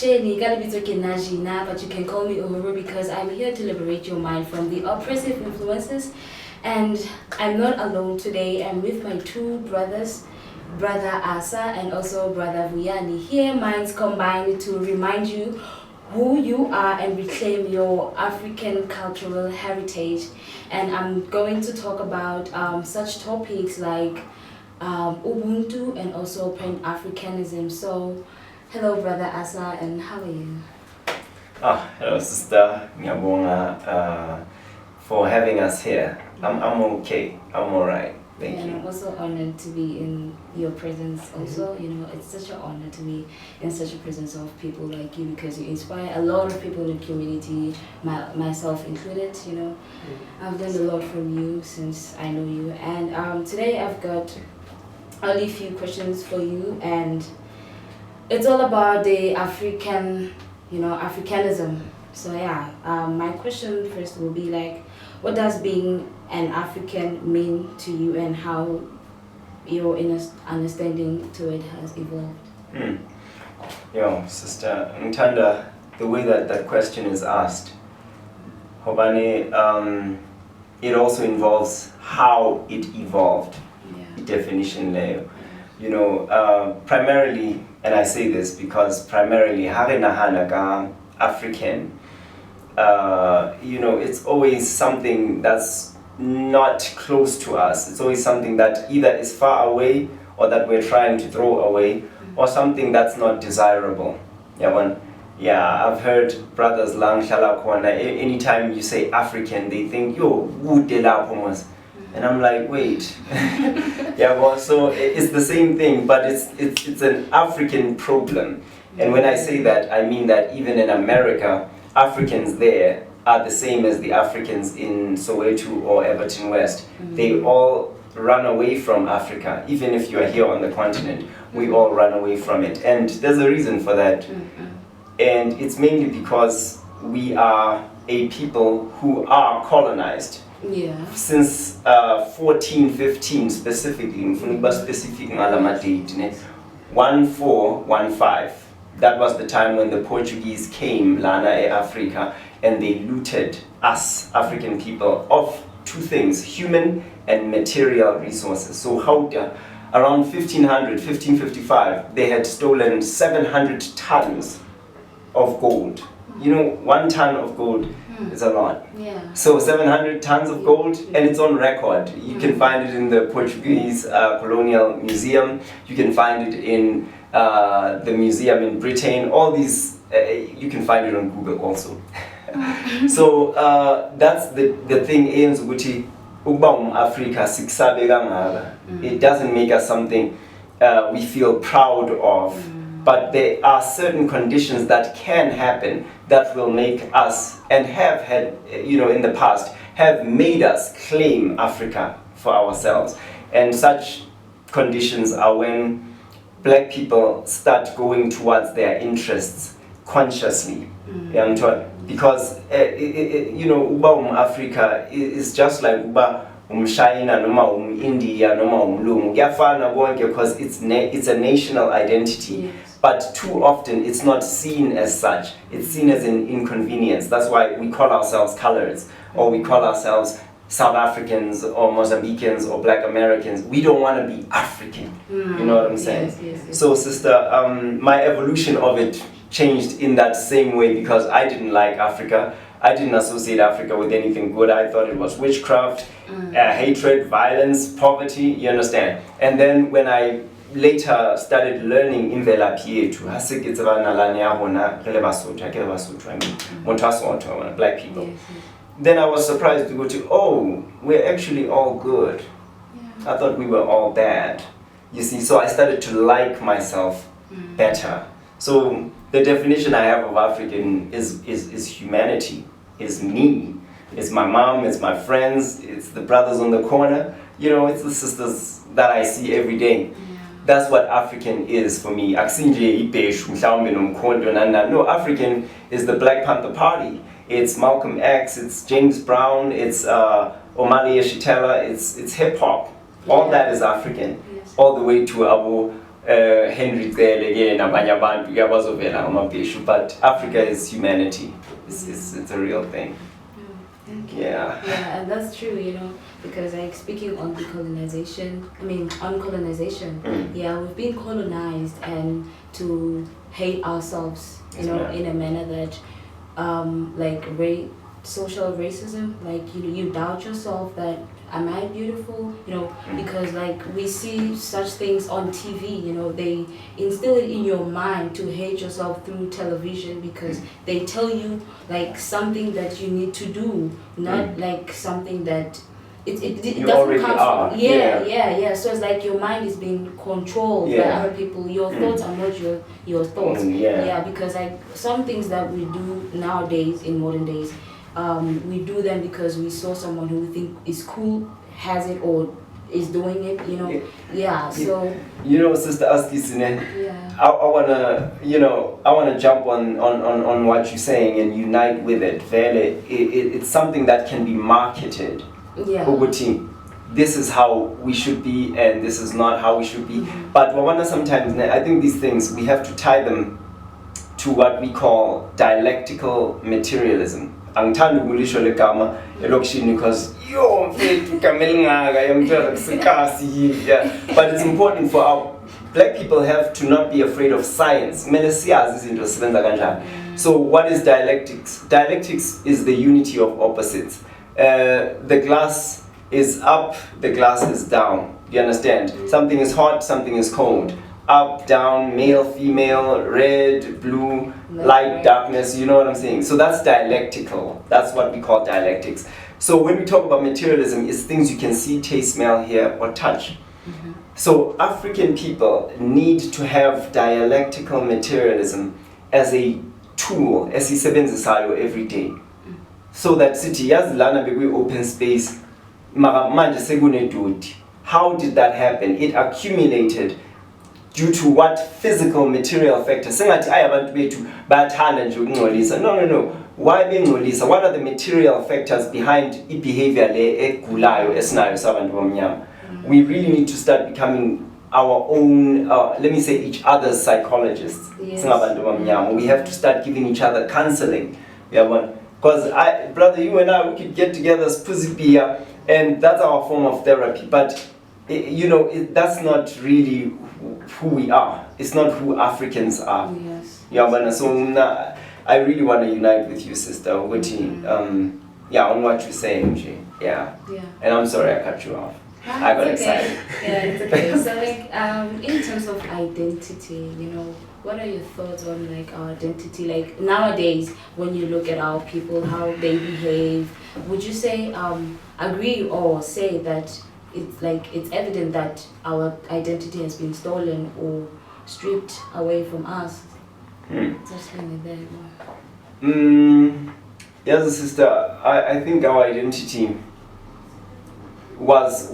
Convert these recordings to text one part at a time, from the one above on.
but you can call me Uhuru because I'm here to liberate your mind from the oppressive influences. And I'm not alone today. I'm with my two brothers, Brother Asa and also Brother Vuyani. Here, minds combined to remind you who you are and reclaim your African cultural heritage. And I'm going to talk about such topics like Ubuntu and also Pan-Africanism. So, hello, Brother Asa, and how are you? Hello, Sister Nyabonga, for having us here. I'm okay. I'm alright. Thank you. And I'm also honored to be in your presence also. You know, it's such an honor to be in such a presence of people like you because you inspire a lot of people in the community, myself included, you know. I've learned a lot from you since I know you. And today I've got only a few questions for you, and it's all about the African, Africanism. So yeah, my question first will be like, what does being an African mean to you, and how your understanding to it has evolved? Sister Ntanda, the way that question is asked, Hobane, it also involves how it evolved. Definition layer. Primarily, and I say this because primarily Harinahanaga African, it's always something that's not close to us. It's always something that either is far away or that we're trying to throw away, or something that's not desirable. I've heard brothers lang shala kwana, anytime you say African, they think, yo, wood de la pomos. And I'm like, wait. So it's the same thing, but it's an African problem. And when I say that, I mean that even in America, Africans there are the same as the Africans in Soweto or Everton West. They all run away from Africa. Even if you are here on the continent, we all run away from it. And there's a reason for that. And it's mainly because we are a people who are colonized. Since 1415 specifically, 1415, that was the time when the Portuguese came Lana Africa, and they looted us African people of two things, human and material resources. So around 1555, they had stolen 700 tons of gold. 1 ton of gold is a lot. So 700 tons of gold, and it's on record. You can find it in the Portuguese Colonial Museum. You can find it in the museum in Britain. All these, you can find it on Google also. So that's the thing. Africa, it doesn't make us something we feel proud of. But there are certain conditions that can happen that will make us, and have had, in the past, have made us claim Africa for ourselves. And such conditions are when black people start going towards their interests consciously. Because, Africa is just like China, India, because it's a national identity. But too often it's not seen as such. It's seen as an inconvenience. That's why we call ourselves coloreds, or we call ourselves South Africans or Mozambicans or Black Americans. We don't want to be African. You know what I'm saying? Yes. So, sister, my evolution of it changed in that same way because I didn't like Africa. I didn't associate Africa with anything good. I thought it was witchcraft, hatred, violence, poverty, you understand? And then when I later started learning imvelaphi yethu, black people. Then I was surprised to go to, oh, we're actually all good. I thought we were all bad. You see, so I started to like myself better. So the definition I have of African is humanity, is me, it's my mom, it's my friends, it's the brothers on the corner, it's the sisters that I see every day. That's what African is for me. No, African is the Black Panther Party. It's Malcolm X, it's James Brown, it's Omali Yeshitela, it's hip hop. All that is African. All the way to Abu Henry Tsele ke nabanye abantu ke abazovela ngamabheshu, but Africa is humanity. It's a real thing. Thank you. Yeah. Yeah, and that's true, because like speaking on on colonization, yeah, we've been colonized and to hate ourselves, Yes, ma'am. in a manner that, social racism, like you doubt yourself that am I beautiful, because like we see such things on TV, they instill it in your mind to hate yourself through television because they tell you like something that you need to do, not like something that it You doesn't already come are. from, yeah. So it's like your mind is being controlled by Yeah. other people. Your thoughts are not your thoughts. Yeah. Because like some things that we do nowadays in modern days, we do them because we saw someone who we think is cool, has it, or is doing it, so Sister Askisine, yeah. I wanna jump on what you're saying and unite with it. Vele, it's something that can be marketed. Yeah. Ukuthi, this is how we should be and this is not how we should be. But sometimes I think these things we have to tie them to what we call dialectical materialism. Angithandi ukulisho legama elokishini because but it's important for our black people have to not be afraid of science. So what is dialectics? Dialectics is the unity of opposites. The glass is up, the glass is down. You understand? Something is hot, something is cold. Up, down, male, female, red, blue, light, darkness, you know what I'm saying? So that's dialectical. That's what we call dialectics. So when we talk about materialism, it's things you can see, taste, smell, hear, or touch. So African people need to have dialectical materialism as a tool, esisebenzisayo every day. So that city, yazilana bekwi open space, manje sekunedodi. How did that happen? It accumulated due to what physical material factors? Singathi abantu bethu bayathanda nje ukungcolisa. No. Why bengcolisa? What are the material factors behind behavior le egulayo esinayo sabantu bomnyama? We really need to start becoming our own, let me say, each other's psychologists. Yes. Singabantu bomnyama. We have to start giving each other counseling. Because brother, you and I, we could get together as pussy beer, and that's our form of therapy. But that's not really who we are. It's not who Africans are. Yes. So I really want to unite with you, sister. On what you're saying, yeah. And I'm sorry I cut you off. I got excited. Yeah, it's okay. So like in terms of identity, what are your thoughts on like our identity? Like nowadays, when you look at our people, how they behave, would you say agree or say that it's evident that our identity has been stolen or stripped away from us? Just like that. Yes, sister. I think our identity was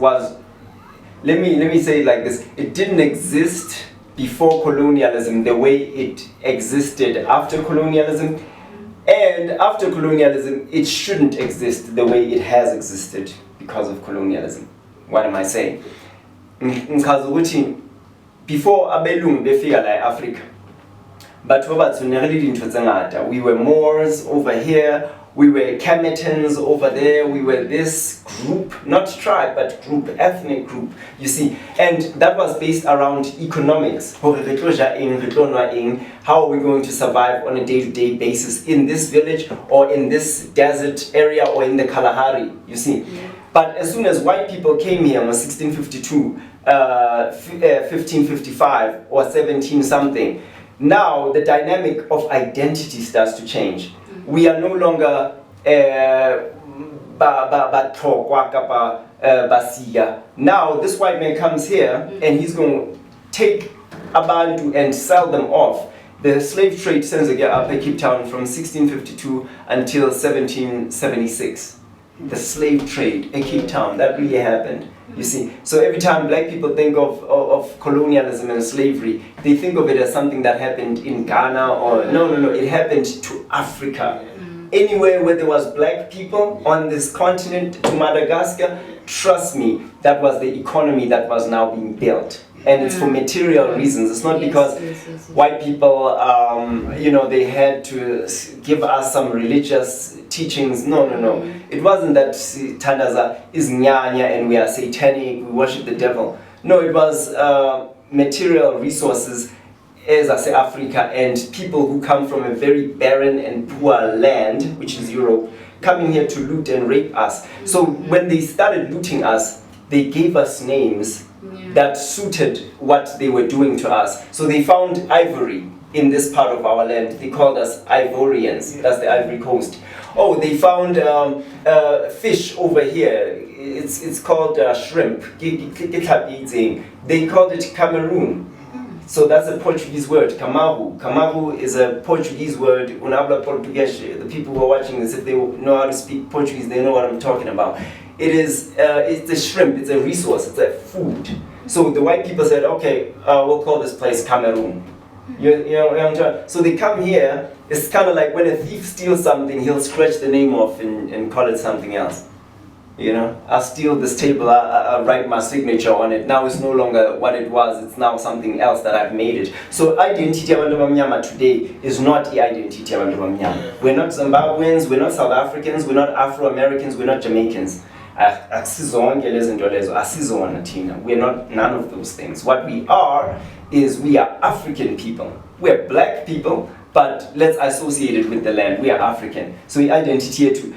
let me say it like this. It didn't exist before colonialism the way it existed after colonialism, and after colonialism it shouldn't exist the way it has existed because of colonialism. What am I saying? Before abelungu befika la Africa, but we were Moors over here, we were Kemetans over there, we were this group, not tribe, but group, ethnic group, you see. And that was based around economics. How are we going to survive on a day-to-day basis in this village or in this desert area or in the Kalahari, you see. But as soon as white people came here in 1652, 1555 or 17 something, now the dynamic of identity starts to change. We are no longer now this white man comes here and he's going to take Abantu and sell them off. The slave trade sends a up in Cape Town from 1652 until 1776. The slave trade in Cape Town, that really happened. You see, so every time black people think of colonialism and slavery, they think of it as something that happened in Ghana or no, it happened to Africa. Anywhere where there was black people on this continent, to Madagascar, trust me, that was the economy that was now being built. and it's for material reasons. It's not because white people, they had to give us some religious teachings. No. It wasn't that Tandaza is nyanya and we are satanic, we worship the devil. No, it was material resources as I say Africa, and people who come from a very barren and poor land, which is Europe, coming here to loot and rape us. So when they started looting us, they gave us names that suited what they were doing to us. So they found ivory in this part of our land. They called us Ivorians. That's the Ivory Coast. Oh, they found fish over here. It's called shrimp. They called it Cameroon. So that's a Portuguese word, Camaru. Camaru is a Portuguese word. Unabla Português. The people who are watching this, if they know how to speak Portuguese, they know what I'm talking about. It's a shrimp. It's a resource. It's a food. So the white people said, okay, we'll call this place Cameroon. So they come here. It's kind of like when a thief steals something, he'll scratch the name off and call it something else. I'll steal this table, I'll write my signature on it. Now it's no longer what it was, it's now something else that I've made it. So identity abantu bamnyama today is not the identity abantu bamnyama. We're not Zimbabweans, we're not South Africans, we're not Afro-Americans, we're not Jamaicans. We're not none of those things. What we are is we are African people. We're black people, but let's associate it with the land. We are African. So the identity here too.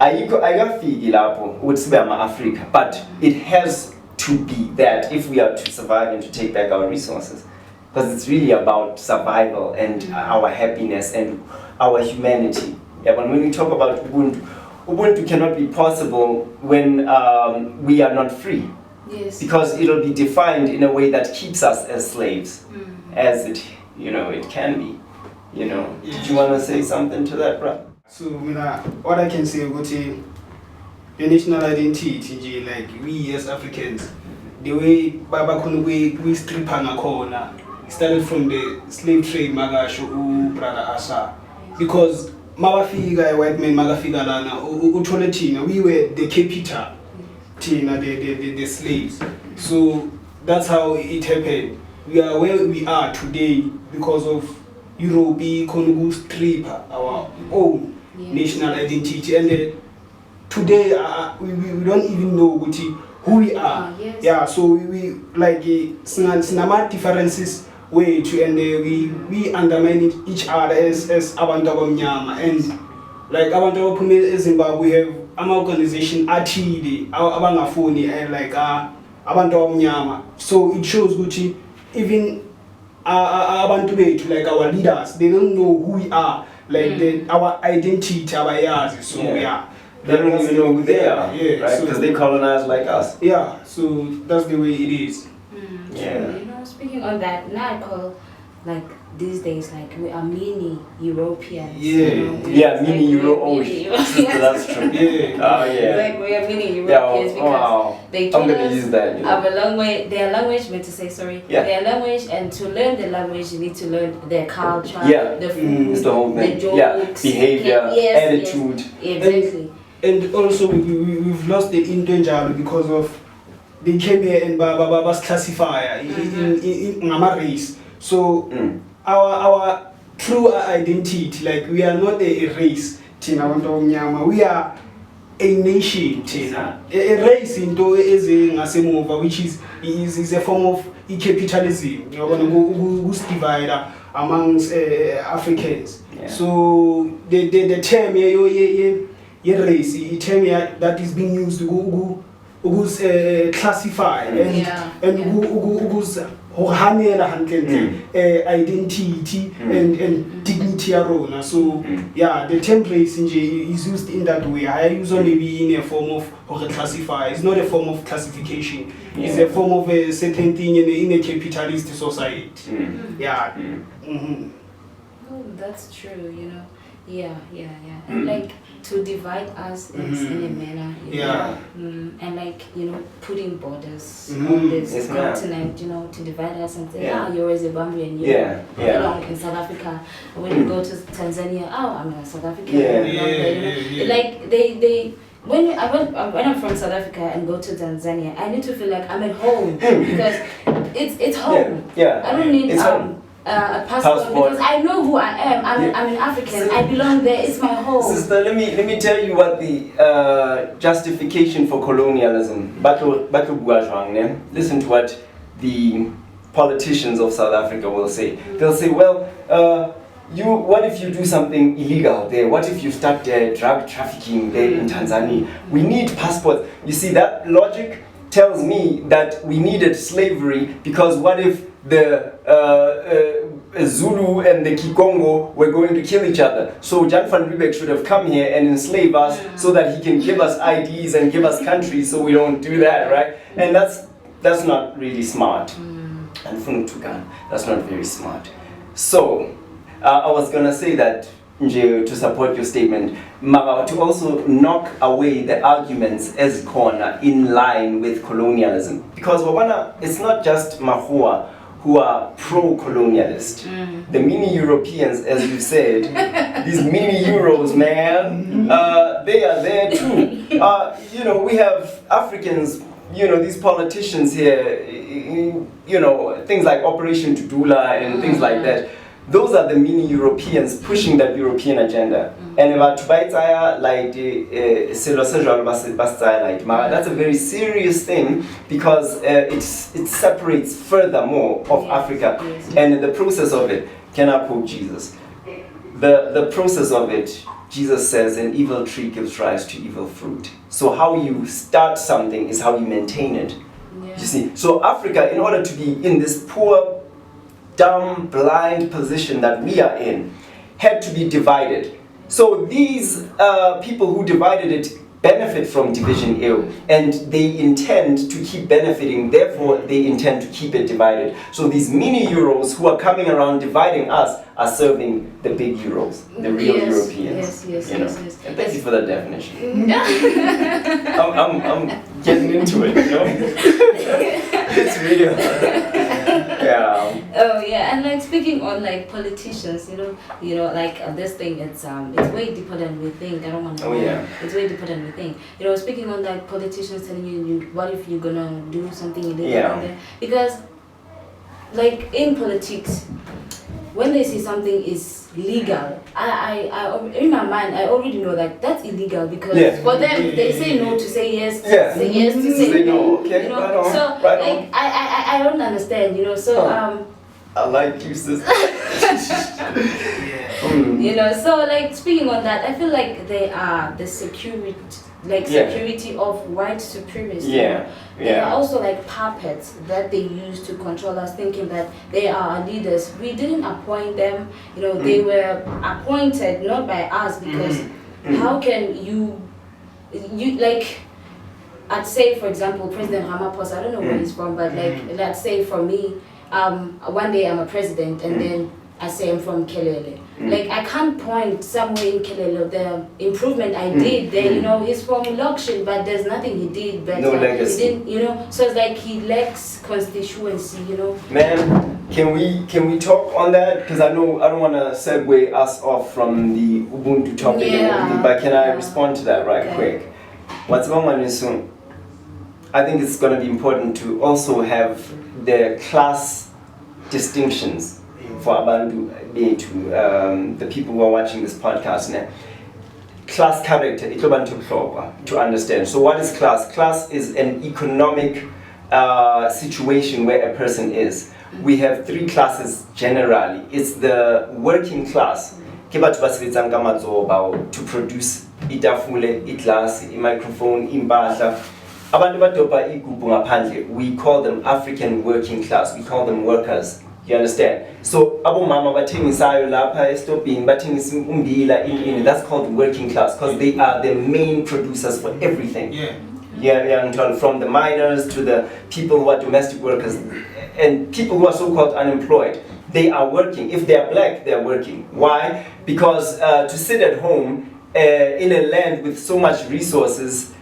Ayikafiki lapho ukuthi sibe ama-Africa, but it has to be that if we are to survive and to take back our resources, because it's really about survival and our happiness and our humanity. But when we talk about Ubuntu cannot be possible when we are not free. Yes. Because it'll be defined in a way that keeps us as slaves, as it can be. Did you want to say something to that, bro? So, what I can say about the national identity, like we as Africans, the way Baba we strip hanga corner, started from the slave trade, magasho brother Asa, because Magafiga white men, Magafiga lana, Utoletina, we were the capital, Tina, the slaves. So that's how it happened. We are where we are today because of Europe, Kongo strip our own national identity, and today we don't even know who we are. Yes. Yeah, so we like some differences way to, and we undermine each other as abantu abamnyama, and like abantu abaphume eZimbabwe, we have an organization athile abangafuni and like abantu abamnyama. So it shows ukuthi even abantu bethu, like our leaders, they don't know who we are, like our identity, abayazi. So they don't even know who they are, yeah, right? Because they colonized like us. Yeah, so that's the way it is. Yeah. Speaking on that, now I call like these days like we are mini Europeans. Mini Euro. That's true. Like we are mini Europeans because they I'm gonna use that. Our language, their language, meant to say sorry. Their language, and to learn the language, you need to learn their culture, the food, it's the whole thing. the jokes, behavior, attitude. Exactly. And also we've lost the Indonesian because of they came here and Babas classifier in our race. So our true identity, like we are not a race, Tina we are a nation, Tina. A race into a which is a form of capitalism. You're gonna go divide amongst Africans. So the term race, a term that is being used to who's classified and who's identity and dignity arona. So the term race is used in that way. I use only in a form of classify. It's not a form of classification. It's a form of a certain thing in a capitalist society. Oh, that's true. And like to divide us in a manner, and like putting borders on this continent, to divide us and say, you're a Zimbabwean, you belong in South Africa. And when you go to Tanzania, I'm a South African. Like when I'm from South Africa and go to Tanzania, I need to feel like I'm at home because it's home. Yeah. I don't need It's home. a passport because I know who I am. I'm an African. I belong there. It's my home. Sister, let me tell you what the justification for colonialism. Listen to what the politicians of South Africa will say. They'll say, well, what if you do something illegal there? What if you start drug trafficking there in Tanzania? We need passports. You see, that logic tells me that we needed slavery because what if the Zulu and the Kikongo were going to kill each other? So Jan van Riebeck should have come here and enslave us so that he can give us IDs and give us countries so we don't do that, right? And that's not really smart. And that's not very smart. So I was gonna say that to support your statement, to also knock away the arguments as corner in line with colonialism. Because it's not just Mahua who are pro-colonialist. The mini-Europeans, as you said, these mini-Euros, man, they are there too. We have Africans, these politicians here, things like Operation Tudula and things like that. Those are the mini-Europeans pushing that European agenda. And about that's a very serious thing because it separates furthermore of Africa. And in the process of it, can I quote Jesus? The process of it, Jesus says, an evil tree gives rise to evil fruit. So how you start something is how you maintain it. You see, so Africa, in order to be in this poor, dumb, blind position that we are in, had to be divided. So these people who divided it benefit from division ill, and they intend to keep benefiting, therefore they intend to keep it divided. So these mini Euros who are coming around dividing us are serving the big Euros, the real Europeans. Yes. And thank you for that definition. I'm getting into it, It's really hard. Yeah. Oh yeah, and like speaking on like politicians, like this thing, it's way deeper than we think. I don't want to. Oh yeah. It's way deeper than we think. Speaking on like politicians telling you what if you're gonna do something illegal? Yeah. Because, like in politics, when they say something is legal, I in my mind I already know that that's illegal because for them they say no to say yes, say yes to say no. Okay, right on, so right on. I don't understand, So I like you, sister. So like speaking on that, I feel like they are the security of white supremacy. They are also like puppets that they use to control us, thinking that they are our leaders. We didn't appoint them, they were appointed not by us because how can you like, I'd say for example President Ramaphosa, I don't know where he's from, but like let's say for me, one day I'm a president and then I say I'm from Kelele. Like I can't point somewhere in Kelele the improvement I did there. He's from Lokshin, but there's nothing he did better. No legacy. He didn't, so it's like he lacks constituency. Man, can we talk on that? Because I don't want to segue us off from the Ubuntu topic and everything, but can I respond to that quick? What's wrong with soon? I think it's going to be important to also have the class distinctions for Abandu, the people who are watching this podcast now. Class character, to understand. So what is class? Class is an economic situation where a person is. We have three classes generally. It's the working class. To produce itafule, iglasi, microphone, imbahla. We call them African working class. We call them workers. You understand? So abo mama bathengisayo lapha estopini bathengisa umbila ini, that's called working class because they are the main producers for everything. From the miners to the people who are domestic workers and people who are so-called unemployed. They are working. If they are black, they are working. Why? Because to sit at home in a land with so much resources,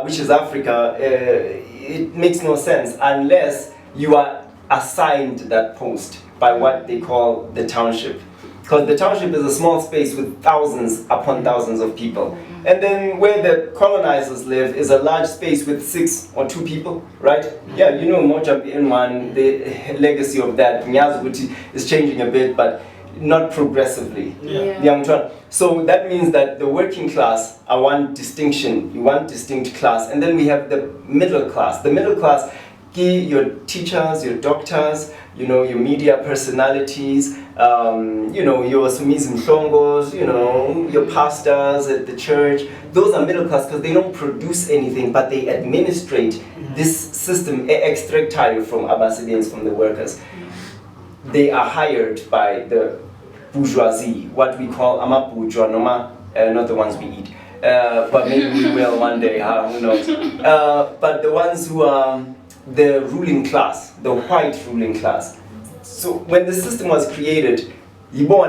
which is Africa, it makes no sense unless you are assigned that post by what they call the township. Because the township is a small space with thousands upon thousands of people. And then where the colonizers live is a large space with 6 or 2 people, right? Yeah, you know, Mojambi in one, the legacy of that, Nyazuguti is changing a bit, but not progressively. Yeah. So that means that the working class are one distinct class, and then we have the middle class. The middle class, your teachers, your doctors, you know, your media personalities, you know, your Sumizi Mhlongos, you know, your pastors at the church. Those are middle class because they don't produce anything, but they administrate this system, extract from Abbasidians, from the workers. They are hired by the bourgeoisie, what we call Amabourgeois, not the ones we eat. But maybe we will one day, who knows. But the ones who are the ruling class, the white ruling class. So when the system was created, so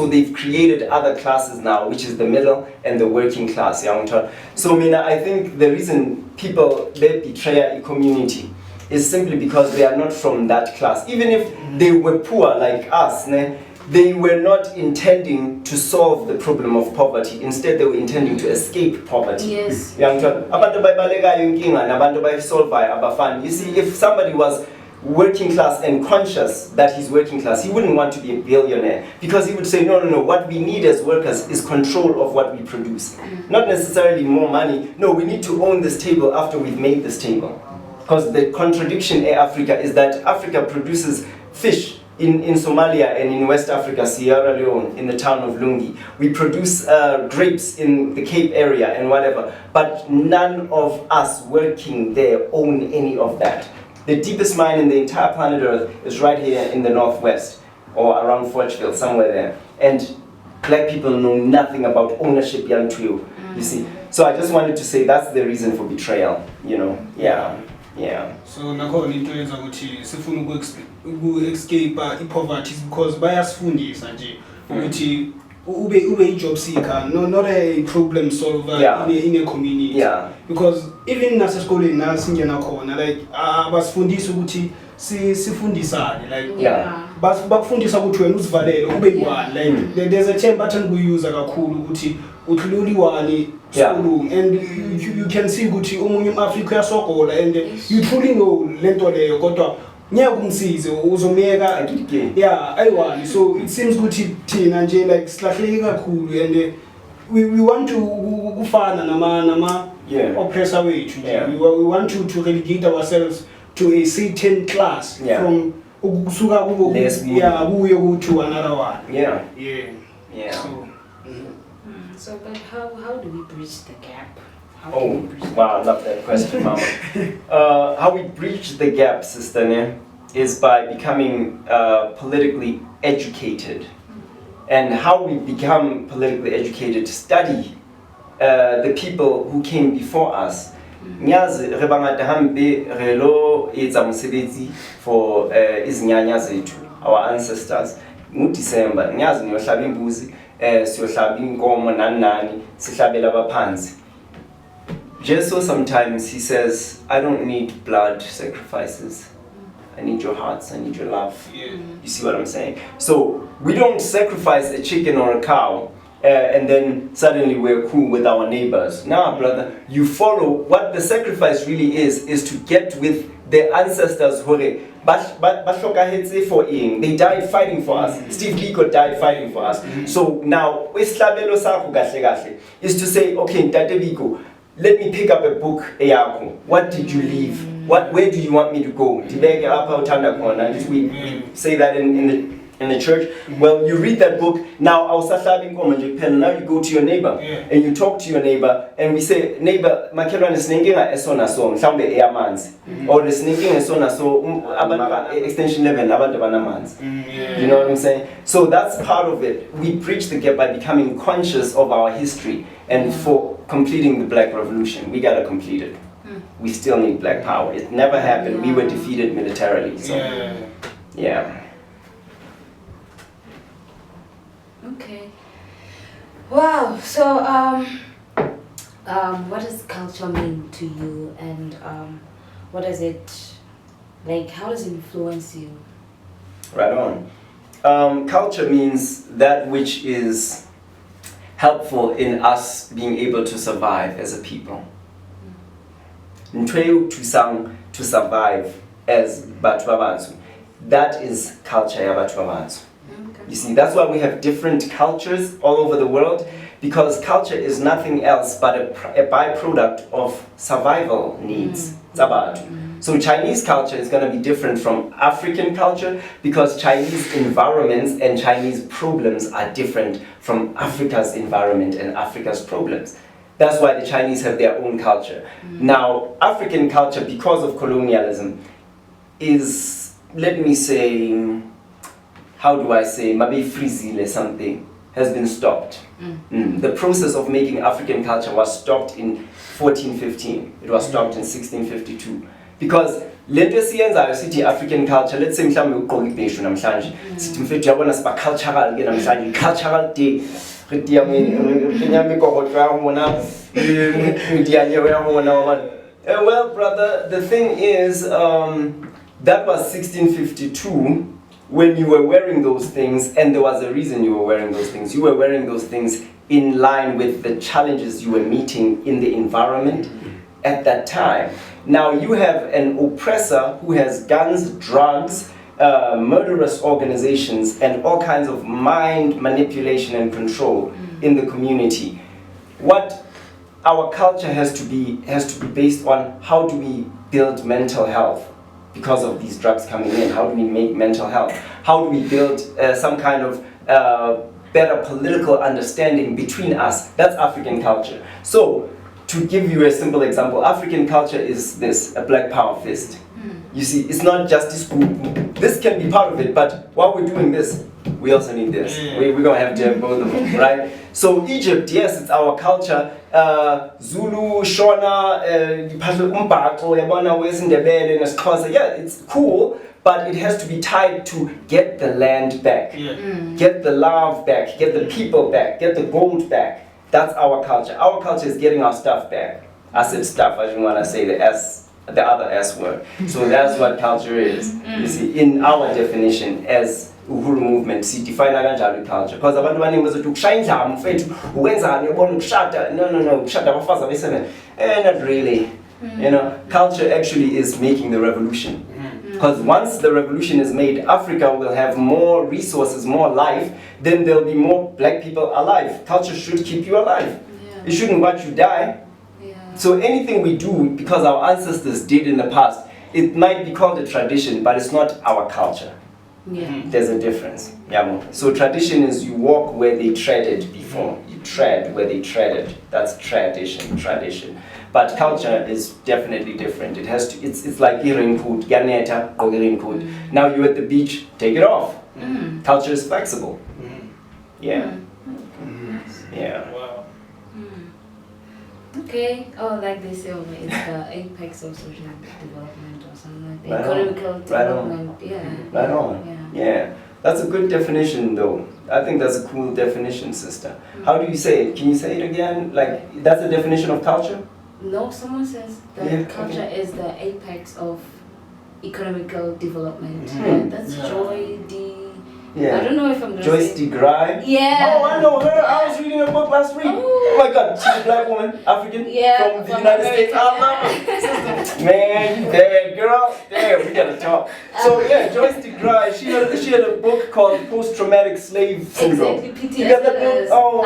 they've created other classes now, which is the middle and the working class. So I think the reason people they betray a community is simply because they are not from that class. Even if they were poor like us, they were not intending to solve the problem of poverty. Instead, they were intending to escape poverty. Yes. You see, if somebody was working class and conscious that he's working class, he wouldn't want to be a billionaire, because he would say, no, what we need as workers is control of what we produce. Not necessarily more money. No, we need to own this table after we've made this table. Because the contradiction in Africa is that Africa produces fish in Somalia and in West Africa, Sierra Leone, in the town of Lungi. We produce grapes in the Cape area and whatever, but none of us working there own any of that. The deepest mine in the entire planet Earth is right here in the northwest, or around Forchville, somewhere there. And black people know nothing about ownership, you see. So I just wanted to say that's the reason for betrayal, you know. Yeah. So nakhona into yenza ukuthi sifuna escape poverty because bayasifundisa nje ukuthi ube job seeker, not a problem solver in a community. Because even nasesikoleni nasingena khona like basifundisa ukuthi sifundisane like bakufundisa ukuthi wena uzivalele ube yi-one, like there's a term bathi ngiyuza kakhulu ukuthi uthululi one school, and you can see ukuthi umunye umAfrika uyasogola and you truly know lento leyo kodwa ngeke umsize uzomyeka ayiwani. So it seems ukuthi thina nje like silahleke kakhulu, and we want to kufana nama oppressor wethu nje. We want to relegate ourselves to a certain class from ukusuka kubo kuye to another one. So, but how do we bridge the gap? Wow, I love that question, Mama. How we bridge the gap, sister, is by becoming politically educated. And how we become politically educated, study the people who came before us. Nyazi rebangata hambe relo etsa mosebetsi for izinyanya zethu, our ancestors. December nyazi niyohlaba imbuzi siyohlaba inkomo nani sihlabela abaphansi. Jesus sometimes he says, I don't need blood sacrifices. I need your hearts, I need your love. You see what I'm saying? So we don't sacrifice a chicken or a cow and then suddenly we're cool with our neighbors. Nah, brother, you follow what the sacrifice really is to get with the ancestors who they died fighting for us. Steve Biko died fighting for us. So now is to say, okay, Tate Biko, let me pick up a book. What did you leave? Where do you want me to go? We say that in the church. Well, you read that book. Now now you go to your neighbor and you talk to your neighbor, and we say, neighbor, makelwane sinenkinga esona so mhlawumbe eyamanzi or sinenkinga esona so extension 11 abantu banamanzi. You know what I'm saying? So that's part of it. We bridge the gap by becoming conscious of our history, and for completing the Black Revolution, we gotta complete it. We still need black power. It never happened. We were defeated militarily. So Okay. Wow. So what does culture mean to you, and what does it Like, how does it influence you? Right on. Culture means that which is helpful in us being able to survive as a people. To survive as Batho ba Batsho. That is culture ya Batho ba Batsho. You see, that's why we have different cultures all over the world, because culture is nothing else but a byproduct of survival needs. So Chinese culture is going to be different from African culture because Chinese environments and Chinese problems are different from Africa's environment and Africa's problems. That's why the Chinese have their own culture. Now, African culture, because of colonialism, is, let me say, how do I say, maybe freezile something, has been stopped. The process of making African culture was stopped in 1415. It was stopped in 1652. Because lento esiyenzayo sithi African culture, let's say mhlawumbe ugqoka ibheshu namhlanje, sithi mfethu yabona siba cultural ke namhlanje, cultural day. Well, brother, the thing is, that was 1652 when you were wearing those things, and there was a reason you were wearing those things. You were wearing those things in line with the challenges you were meeting in the environment at that time. Now you have an oppressor who has guns, drugs, murderous organizations, and all kinds of mind manipulation and control in the community. What our culture has to be based on: how do we build mental health because of these drugs coming in? How do we make mental health? How do we build some kind of better political understanding between us? That's African culture. So, to give you a simple example, African culture is this: a black power fist. You see, it's not just this group. This can be part of it, but while we're doing this, we also need this. We're going to have to have both of them, right? So Egypt, yes, it's our culture. Zulu, Shona, yeah, it's cool, but it has to be tied to get the land back, get the love back, get the people back, get the gold back. That's our culture. Our culture is getting our stuff back. I said stuff, I didn't want to say the other S word. So that's what culture is. You see, in our definition as Uhuru movement, see, define kanjalo culture. Because abantu abaningi bazothi ukushaya indlamu mfethu, ukwenzani ubona ukushada, no, ukushada abafazi abeseme. Not really. You know, culture actually is making the revolution. Because once the revolution is made, Africa will have more resources, more life, then there'll be more black people alive. Culture should keep you alive. It shouldn't watch you die. So anything we do, because our ancestors did in the past, it might be called a tradition, but it's not our culture. There's a difference. So tradition is you walk where they treaded before. You tread where they treaded. That's tradition. But culture is definitely different. It has to. It's like raincoat, ganeta or raincoat. Now you're at the beach, take it off. Culture is flexible. Yeah. Wow. Okay. Oh, like they say, it's the apex of social development or something like that. Economical development. Right on. Yeah. That's a good definition, though. I think that's a cool definition, sister. How do you say it? Can you say it again? Like, that's the definition of culture? No, someone says that culture is the apex of economical development. That's Joy D. I don't know if I'm going to Joyce say... DeGruy? Yeah. Oh, I know her. I was reading her book last week. Oh my God, she's a black woman, African, from the United States. I love her. Man, you bad girl. Damn, we gotta talk. So yeah, Joyce DeGruy, she had a book called Post-Traumatic Slave Syndrome. Exactly, PTSD. You got that book? Oh,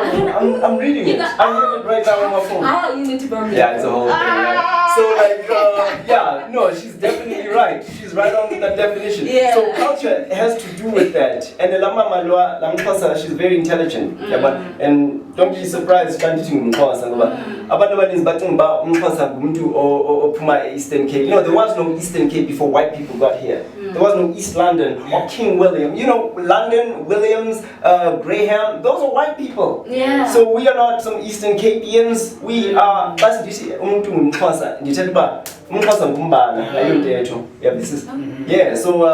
I'm reading it. I have it right now on my phone. You need to burn me. Yeah, it's a whole thing, right? So no, she's definitely right. She's right on with that definition. So culture has to do with that. And the Lama Malwa, Lamkosa, she's very intelligent. And don't be surprised, can't you Mkosa? Abantu abaninzi bacinga Mkosa ngumuntu ophuma Eastern Cape. You know, there was no Eastern Cape before white people got here. There was no East London or King William. You know, London, Williams, Graham, those are white people. So we are not some Eastern Capians. We are, umuntu Mkosa. Mkosa ngumbala. So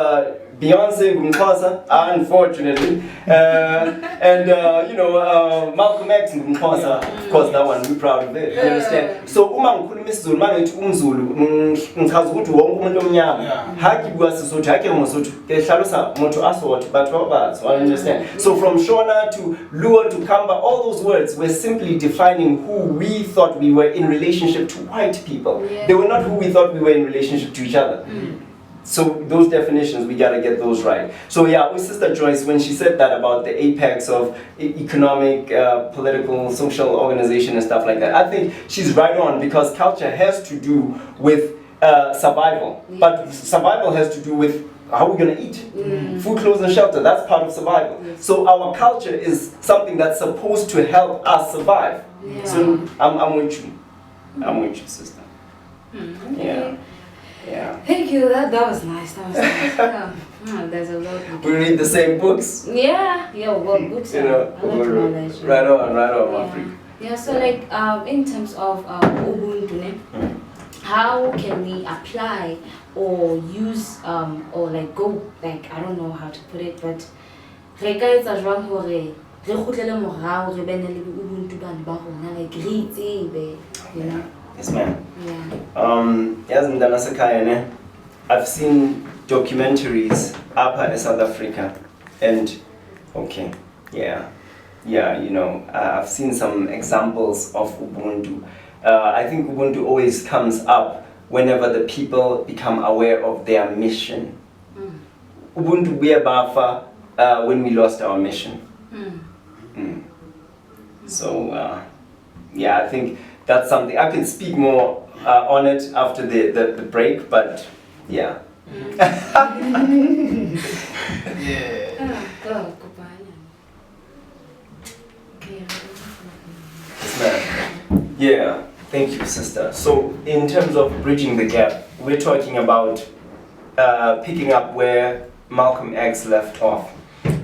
Beyonce ngumxhosa, unfortunately, and Malcolm X ngumxhosa. Of course, that one we're proud of it. You understand? So uma ngikhuluma isiZulu mangithi umZulu ngichaza ukuthi wonke umuntu omnyama. Haki bwasisotho hake ngosotho ke hlalusa motho asotho batho babatho. I understand? So from Shona to Luo to Kamba, all those words were simply defining who we thought we were in relationship to white people. They were not who we thought we were in relationship to each other. So those definitions, we gotta get those right. So yeah, with Sister Joyce, when she said that about the apex of economic, political, social organization and stuff like that, I think she's right on, because culture has to do with survival. But survival has to do with how we're gonna eat. Food, clothes and shelter, that's part of survival. So our culture is something that's supposed to help us survive. So I'm with you. I'm with you, sister. Yeah. Thank you. That was nice. That was nice. There's a lot. We read the same books. Yeah. Well, books. You know, I like knowledge. right on, Africa. Yeah. So like in terms of Ubuntu, how can we apply or use or like go like I don't know how to put it, but re ka etsa jwang hore re kgutlele morao re bene le Ubuntu bana ba rona like re tsebe, you know. Yes, ma'am. Yeah. I've seen documentaries in South Africa, and I've seen some examples of Ubuntu. I think Ubuntu always comes up whenever the people become aware of their mission. Ubuntu Bafa when we lost our mission. So I think that's something I can speak more on it after the break, but yeah. Yeah, thank you, sister. So in terms of bridging the gap, we're talking about picking up where Malcolm X left off,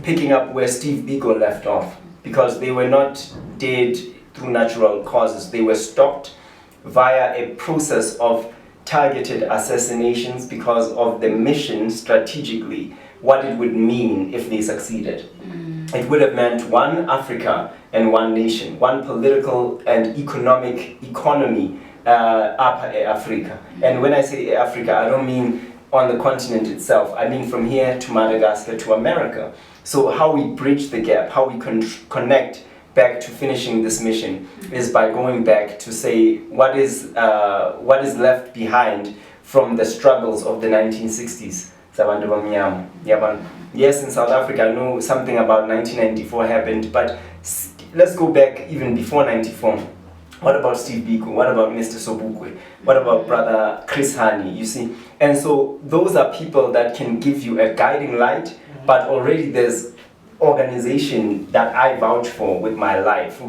picking up where Steve Biko left off, because they were not dead through natural causes. They were stopped via a process of targeted assassinations because of the mission strategically, what it would mean if they succeeded. It would have meant one Africa and one nation, one political and economy Upper Africa. And when I say Africa, I don't mean on the continent itself. I mean from here to Madagascar to America. So how we bridge the gap, how we connect back to finishing this mission is by going back to say what is left behind from the struggles of the 1960s. Yes, in South Africa, I know something about 1994 happened, but let's go back even before 94. What about Steve Biko? What about Mr. Sobukwe? What about Brother Chris Hani? You see? And so those are people that can give you a guiding light, but already there's organization that I vouch for with my life.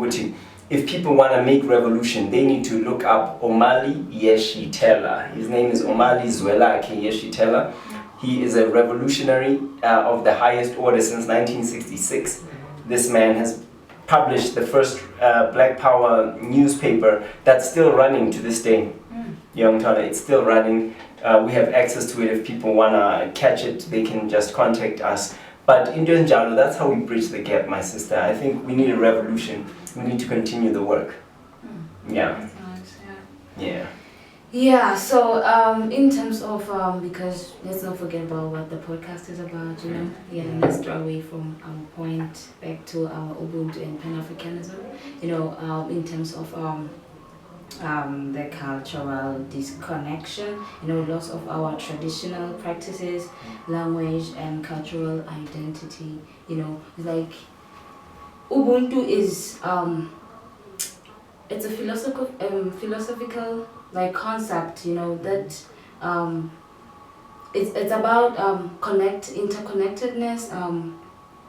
If people want to make revolution, they need to look up Omali Yeshitela. His name is Omali Zwelakhe Yeshitela. He is a revolutionary of the highest order since 1966. This man has published the first Black Power newspaper that's still running to this day. Young Tala, it's still running. We have access to it. If people want to catch it, they can just contact us. But in Njalo, that's how we bridge the gap, my sister. I think we need a revolution. We need to continue the work. Yeah. Yeah, so in terms of, because let's not forget about what the podcast is about, you know, let's draw away from our point back to our Ubuntu and Pan-Africanism, you know, in terms of the cultural disconnection, you know, loss of our traditional practices, language and cultural identity, you know, like Ubuntu is, it's a philosophical like concept, you know, that it's about interconnectedness,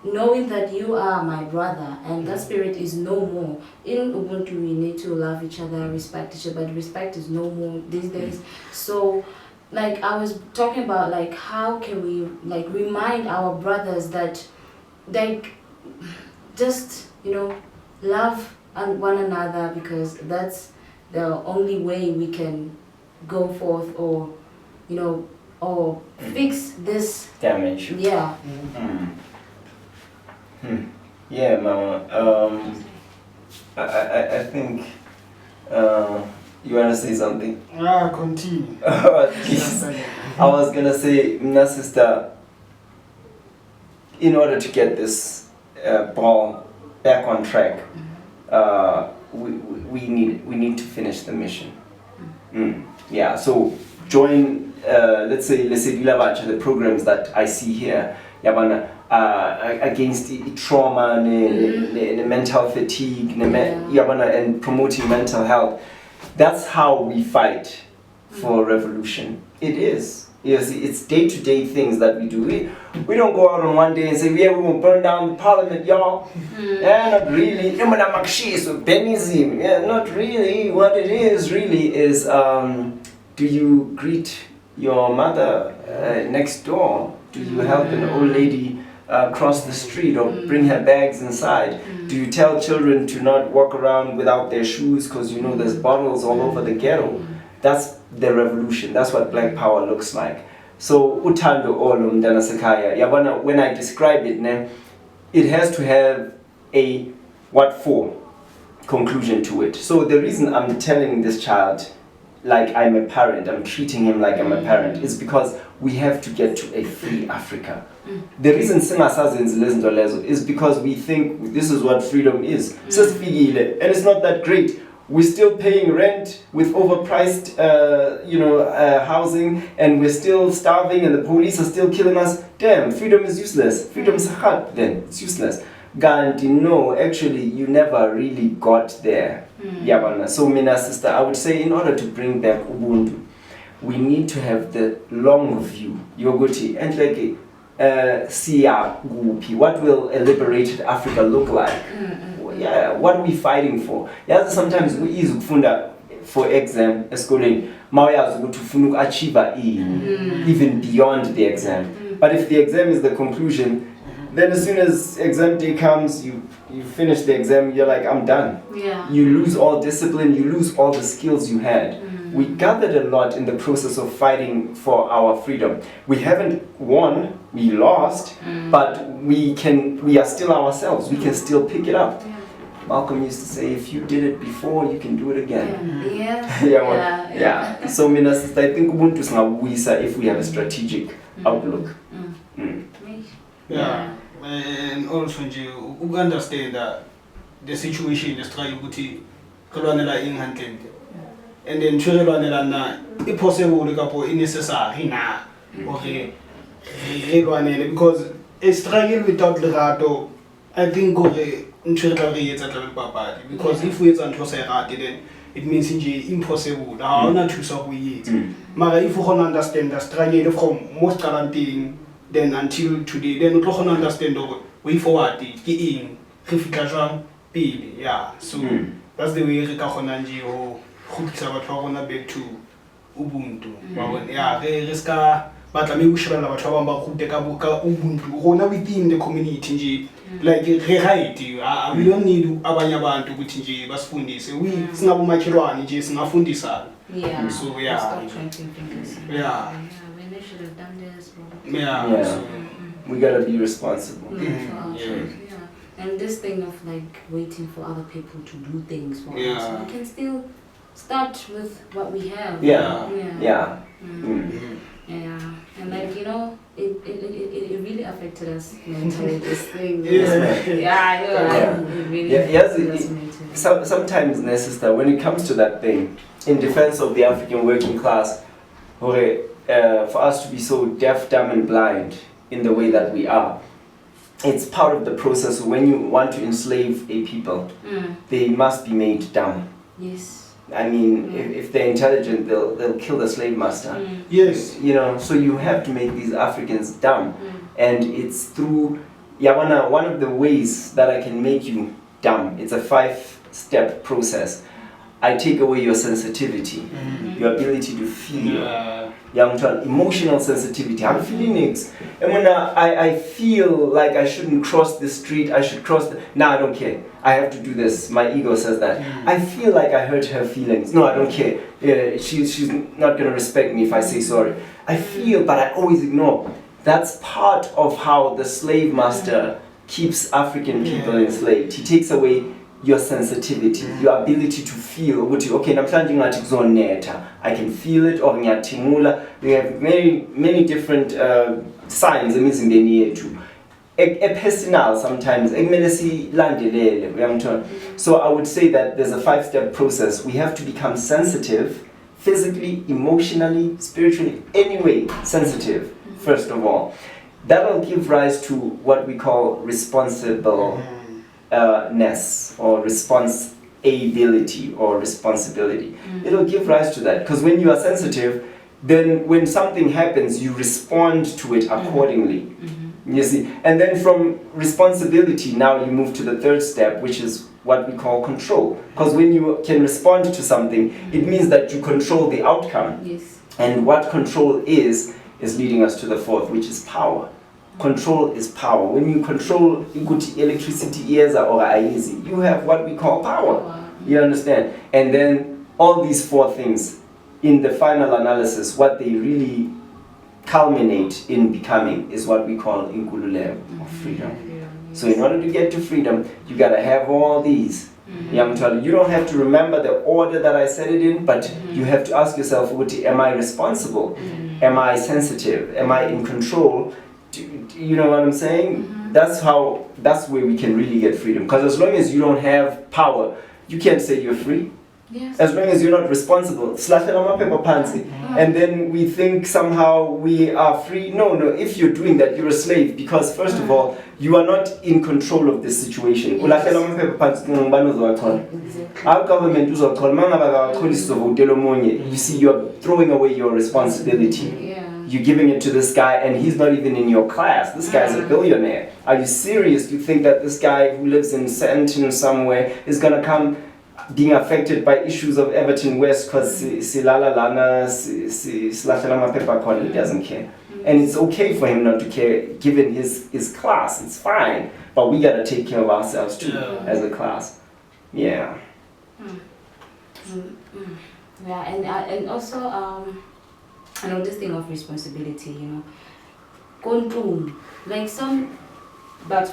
knowing that you are my brother and that spirit is no more. In Ubuntu we need to love each other, respect each other, but respect is no more these days. So like I was talking about like how can we like remind our brothers that like just, you know, love one another, because that's the only way we can go forth or, you know, or fix this damage. Yeah. Yeah, Mama. I think you wanna say something? Continue. Please. I was gonna say, my sister, in order to get this ball back on track, we need to finish the mission. Yeah. So join. Let's say the programs that I see here. Yabana. Against the trauma, the mental fatigue, and promoting mental health. That's how we fight for revolution. It is. Yes, it's day-to-day things that we do. We don't go out on one day and say, yeah, we will burn down the parliament, y'all. Yeah, not really. Yeah, not really. What it is really is, do you greet your mother next door? Do you help an old lady cross the street or bring her bags inside? Do you tell children to not walk around without their shoes because you know there's bottles all over the ghetto? That's the revolution. That's what Black Power looks like. So utando olo mdana sekaya. Yabana, when I describe it, it has to have a what for conclusion to it. So the reason I'm telling this child like I'm a parent, I'm treating him like I'm a parent, is because we have to get to a free Africa. The reason singasazenzi is because we think this is what freedom is. And it's not that great. We're still paying rent with overpriced housing, and we're still starving, and the police are still killing us. Damn, freedom is useless. Freedom is hard then, it's useless. Gandhi, no, actually you never really got there. So mina sister, I would say in order to bring back Ubuntu, we need to have the long view. Yogoti and like what will a liberated Africa look like? Yeah, what are we fighting for? Yeah, sometimes we use kufunda for exam schooling. Mawuyazi ukuthi ufuna uku-achieve even beyond the exam. But if the exam is the conclusion, then as soon as exam day comes, you finish the exam, you're like, I'm done. Yeah. You lose all discipline, you lose all the skills you had. We gathered a lot in the process of fighting for our freedom. We haven't won, we lost, but we are still ourselves. We can still pick it up. Yeah. Malcolm used to say, if you did it before, you can do it again. Yeah. So mina sister, I think Ubuntu singabuyisa if we have a strategic outlook. Yeah. And also you understand that the situation is trying to kolwanela in hand. And then children na impossible to necessary na okay because a struggle without Lerato, I think because if we then it means impossible. Not to solve it. But if you can understand the struggle from most guaranteeing then until today, then you can understand the way forward yeah. So that's the way we can back to Ubuntu. Yeah, but I mean, we should have Ubuntu within the community. Like, we don't need Abanyaban to put in Basfundi. So we snap my children, just Nafundisa. Yeah. So, yeah. Stop tracking fingers. Yeah. When they should have done this. Yeah. So, we gotta be responsible. And this thing of like waiting for other people to do things for us, we can still start with what we have. Yeah. And like it really affected us mentally. This thing. It really affected us mentally. Sometimes, sister, when it comes to that thing, in defense of the African working class, for us to be so deaf, dumb, and blind in the way that we are, it's part of the process. When you want to enslave a people, they must be made dumb. Yes. I mean, if they're intelligent, they'll kill the slave master. Yes. So you have to make these Africans dumb. And it's through, one of the ways that I can make you dumb, it's a 5-step process. I take away your sensitivity, your ability to feel. Emotional sensitivity. I'm feeling it. And when I feel like I shouldn't cross the street, I should cross the... No, I don't care. I have to do this. My ego says that. I feel like I hurt her feelings. No, I don't care. Yeah, she's not going to respect me if I say sorry. I feel, but I always ignore. That's part of how the slave master keeps African people enslaved. He takes away your sensitivity, your ability to feel. Okay, I can feel it, or we have many different signs in the too. Personal sometimes. So I would say that there's a 5-step process. We have to become sensitive, physically, emotionally, spiritually, anyway, sensitive, first of all. That will give rise to what we call responsibleness or responsibility or responsibility. It'll give rise to that, because when you are sensitive, then when something happens, you respond to it accordingly. You see, and then from responsibility, now you move to the 3rd step, which is what we call control. Because when you can respond to something, it means that you control the outcome. Yes. And what control is leading us to the 4th, which is power. Control is power. When you control electricity, you have what we call power. You understand? And then all these 4 things, in the final analysis, what they really culminate in becoming is what we call inkululeko, or freedom. So in order to get to freedom, you gotta have all these. You don't have to remember the order that I said it in, but you have to ask yourself, am I responsible? Am I sensitive? Am I in control? You know what I'm saying? That's where we can really get freedom. Because as long as you don't have power, you can't say you're free. Yes. As long as you're not responsible. And then we think somehow we are free. No, if you're doing that, you're a slave. Because first of all, you are not in control of this situation. Yes. Our government you see, you're throwing away your responsibility. You're giving it to this guy, and he's not even in your class. This guy's a billionaire. Are you serious? You think that this guy who lives in Sandton somewhere is gonna come being affected by issues of Everton West because he doesn't care? And it's okay for him not to care, given his class. It's fine, but we gotta take care of ourselves too, as a class. Yeah. Yeah, and also I know this thing of responsibility, control. Like some, but to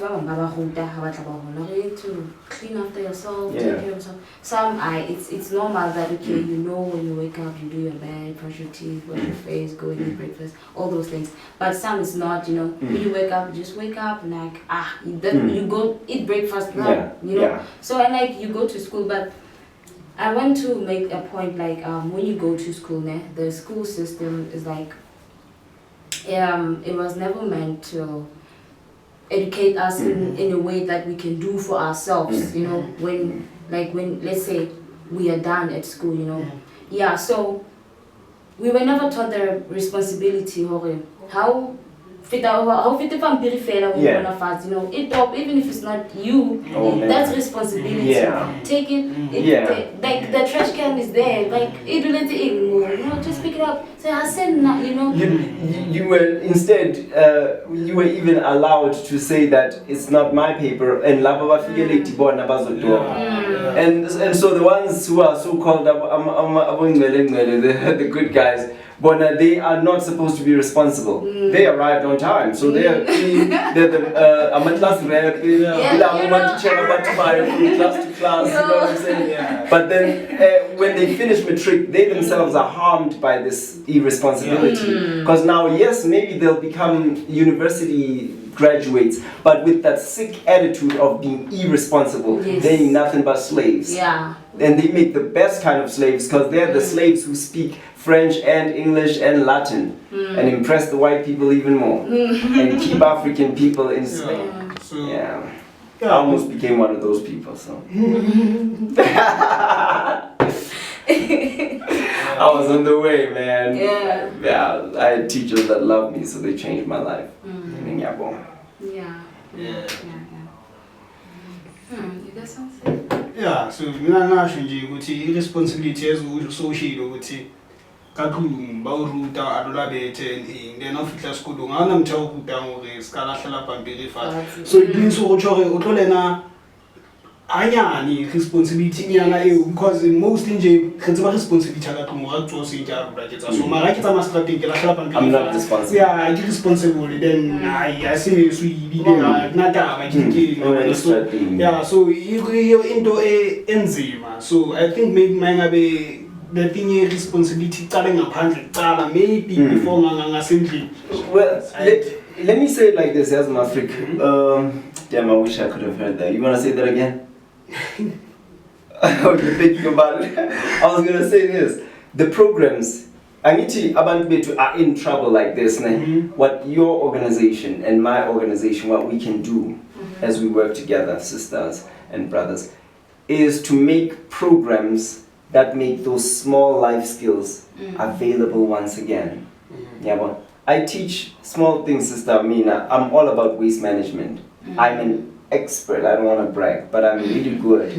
clean after yourself, take care of yourself. Some it's normal that when you wake up, you do your bed, brush your teeth, wash your face, go and eat breakfast, all those things. But some is not, when you wake up, just wake up and you go eat breakfast now, So and you go to school, but I want to make a point, when you go to school, the school system is it was never meant to educate us in a way that we can do for ourselves, when let's say we are done at school, so we were never taught the responsibility how fit pampiri fela even if it's not you, that's responsibility. Take it, like the trash can is there, just pick it up, say I said you were instead you were even allowed to say that it's not my paper, and and so the ones who are so called the good guys, but they are not supposed to be responsible. They arrived on time, so they are clean. They're the class rep, from class to class. You know what I'm saying? But then when they finish matric, they themselves are harmed by this irresponsibility. Because now, yes, maybe they'll become university graduates, but with that sick attitude of being irresponsible, they're nothing but slaves. And they make the best kind of slaves, because they're the slaves who speak French and English and Latin and impress the white people even more and keep African people enslaved. I almost became one of those people, so. I was on the way, man. I had teachers that loved me, so they changed my life. You got something? Yeah, so mina ngasho nje ukuthi i-responsibility ezusoshiile ukuthi kakhulu bawuruta adolabethe and then ofihla esikolong ga ona motho a o rutang gore se ka latlhela pampiri fatshe. So it means go tšho gore o tlo lena anyane responsibility nyana eo because mostly nje re tseba responsibility ka tlong ga tso se ja ruta ke tsa so mara ke tsa mastrating ke latlhela pampiri. I'm not responsible. Yeah, ke responsible then I say so ibile na taba ke so yeah so iyo into enzima so I think maybe mangabe the thing is responsibility qale ngaphandle qala maybe before ngasendlini. Well, let me say it like this as an African. Damn, I wish I could have heard that. You want to say that again? Okay, thinking about it. I was gonna say this: the programs. Angithi abantu bethu are in trouble like this. What your organization and my organization, what we can do as we work together, sisters and brothers, is to make programs that make those small life skills available once again. Yeah, but I teach small things, Sister Mina. I'm all about waste management. I'm an expert. I don't want to brag, but I'm really good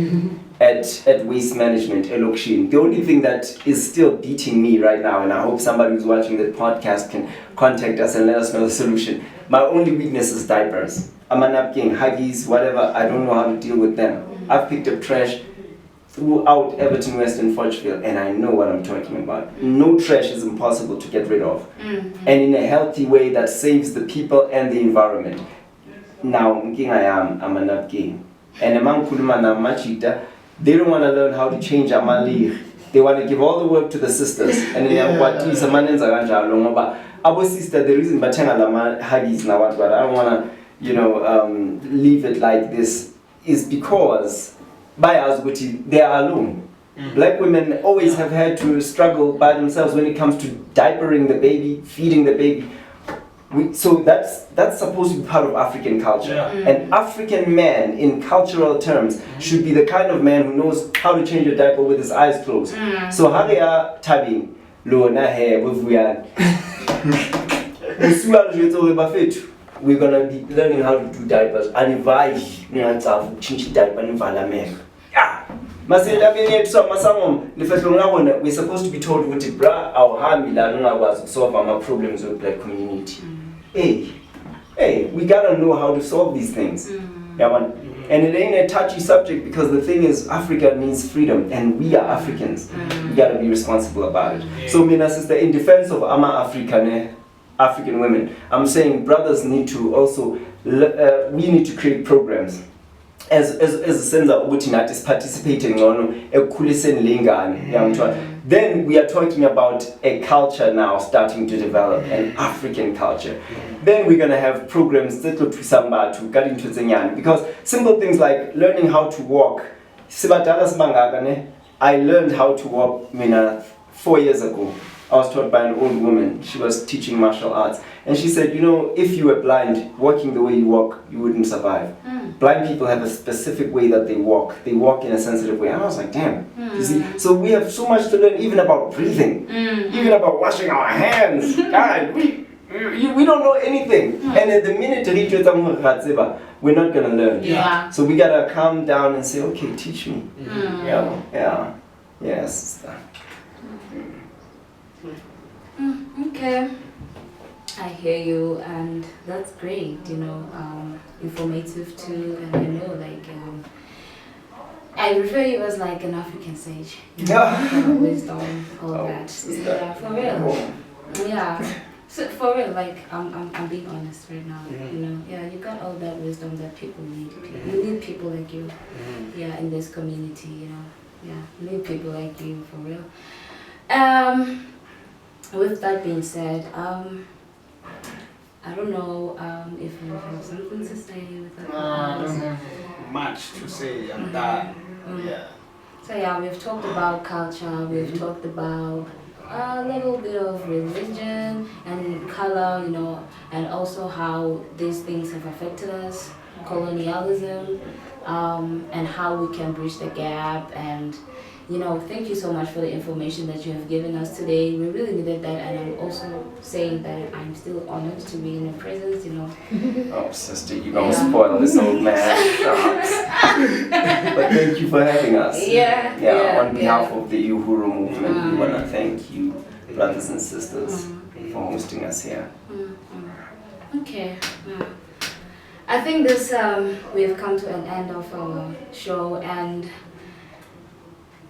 at waste management. The only thing that is still beating me right now, and I hope somebody who's watching the podcast can contact us and let us know the solution. My only weakness is diapers. I'm a napkin, Huggies, whatever. I don't know how to deal with them. I've picked up trash throughout Everton, Western Forgefield, and I know what I'm talking about. No trash is impossible to get rid of, and in a healthy way that saves the people and the environment. Now, I'm a napkin, and among Kulumana Machita, they don't want to learn how to change Amali. They want to give all the work to the sisters, and then what is a man in Zaranja but our sister, the reason Batanga Hagis now, but I don't want to, leave it like this, is because by us, they are alone. Black women always have had to struggle by themselves when it comes to diapering the baby, feeding the baby. So that's supposed to be part of African culture. An African man, in cultural terms, should be the kind of man who knows how to change a diaper with his eyes closed. So how they are tabbing, lo na hair with we're gonna be learning how to do diapers. And if change diaper we're supposed to be told what our harm was solve our problems with black community. Hey, we gotta know how to solve these things. And it ain't a touchy subject because the thing is Africa means freedom and we are Africans. We gotta be responsible about it. So Mina sister, in defense of African women, I'm saying brothers need to also, we need to create programs. As a sense of Ubutinat is participating on a Kulisen Lingan, then we are talking about a culture now starting to develop, an African culture. Then we're going to have programs that look to Samba to get into Zenyan, because simple things like learning how to walk. I learned how to walk 4 years ago. I was taught by an old woman. She was teaching martial arts. And she said, if you were blind, walking the way you walk, you wouldn't survive. Blind people have a specific way that they walk. They walk in a sensitive way. And I was like, damn. You see? So we have so much to learn, even about breathing, even about washing our hands. God, we don't know anything. And at the minute we're not going to learn. So we got to calm down and say, okay, teach me. Yes. Okay, I hear you, and that's great. Informative too, and I refer you as like an African sage. Wisdom, all that. Yeah, for real. Yeah. So for real, like I'm being honest right now. You got all that wisdom that people need. We need people like you. In this community. We need people like you for real. With that being said, I don't know if you have something to say with that. I don't have much to say. I'm done. So we've talked about culture, we've talked about a little bit of religion and color, and also how these things have affected us, colonialism, and how we can bridge the gap and thank you so much for the information that you have given us today. We really needed that, and I'm also saying that I'm still honored to be in your presence. Oh, sister, you're gonna spoil this old man. But thank you for having us. Yeah. On behalf of the Uhuru movement, we wanna thank you, brothers and sisters, for hosting us here. Okay. I think this we've come to an end of our show, and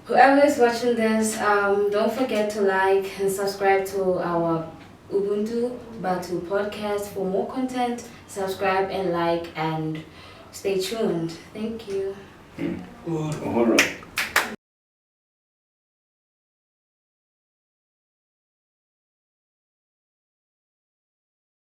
whoever is watching this, don't forget to like and subscribe to our Ubuntu Batho podcast for more content. Subscribe and like and stay tuned. Thank you. Uhuru.